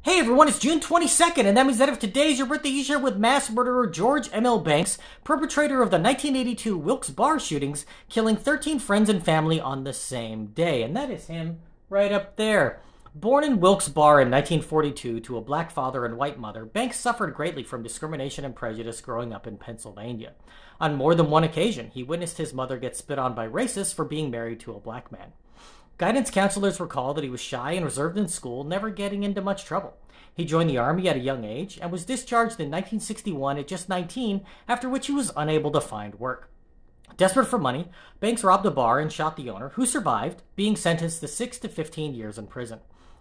Hey everyone, it's June 22nd, and that means that if today is your birthday, you share with mass murderer George Emil Banks, perpetrator of the 1982 Wilkes Barre shootings, killing 13 friends and family on the same day. And that is him right up there. Born in Wilkes Barre in 1942 to a black father and white mother, Banks suffered greatly from discrimination and prejudice growing up in Pennsylvania. On more than one occasion, he witnessed his mother get spit on by racists for being married to a black man. Guidance counselors recall that he was shy and reserved in school, never getting into much trouble. He joined the Army at a young age and was discharged in 1961 at just 19, after which he was unable to find work. Desperate for money, Banks robbed a bar and shot the owner, who survived, being sentenced to 6 to 15 years in prison.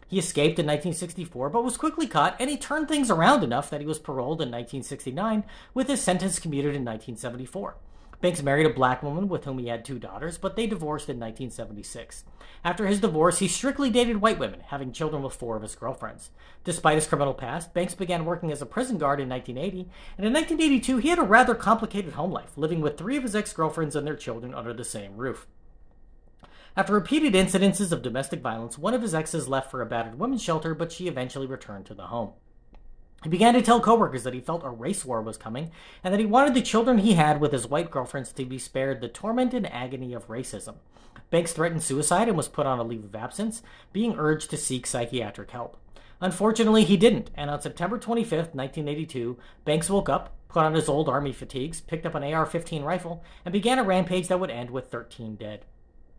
He escaped in 1964, but was quickly caught, and he turned things around enough that he was paroled in 1969, with his sentence commuted in 1974. Banks married a black woman with whom he had 2 daughters, but they divorced in 1976. After his divorce, he strictly dated white women, having children with 4 of his girlfriends. Despite his criminal past, Banks began working as a prison guard in 1980, and in 1982 he had a rather complicated home life, living with 3 of his ex-girlfriends and their children under the same roof. After repeated incidences of domestic violence, one of his exes left for a battered women's shelter, but she eventually returned to the home. He began to tell coworkers that he felt a race war was coming, and that he wanted the children he had with his white girlfriends to be spared the torment and agony of racism. Banks threatened suicide and was put on a leave of absence, being urged to seek psychiatric help. Unfortunately, he didn't, and on September 25, 1982, Banks woke up, put on his old army fatigues, picked up an AR-15 rifle, and began a rampage that would end with 13 dead.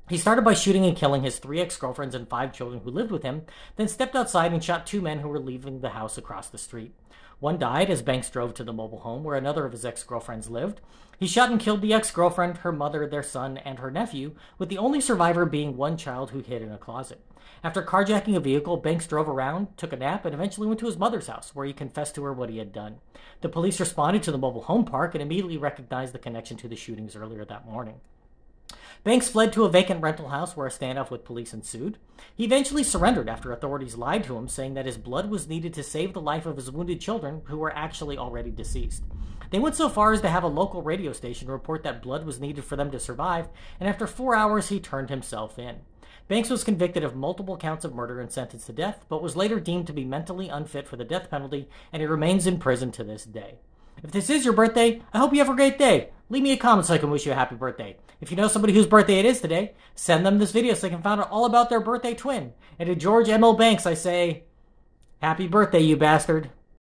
He started by shooting and killing his 3 ex-girlfriends and 5 children who lived with him, then stepped outside and shot 2 men who were leaving the house across the street. One died as Banks drove to the mobile home where another of his ex-girlfriends lived. He shot and killed the ex-girlfriend, her mother, their son, and her nephew, with the only survivor being one child who hid in a closet. After carjacking a vehicle, Banks drove around, took a nap, and eventually went to his mother's house, where he confessed to her what he had done. The police responded to the mobile home park and immediately recognized the connection to the shootings earlier that morning. Banks fled to a vacant rental house where a standoff with police ensued. He eventually surrendered after authorities lied to him, saying that his blood was needed to save the life of his wounded children, who were actually already deceased. They went so far as to have a local radio station report that blood was needed for them to survive, and after 4 hours he turned himself in. Banks was convicted of multiple counts of murder and sentenced to death, but was later deemed to be mentally unfit for the death penalty, and he remains in prison to this day. If this is your birthday, I hope you have a great day. Leave me a comment so I can wish you a happy birthday. If you know somebody whose birthday it is today, send them this video so they can find out all about their birthday twin. And to George Emil Banks, I say, happy birthday, you bastard.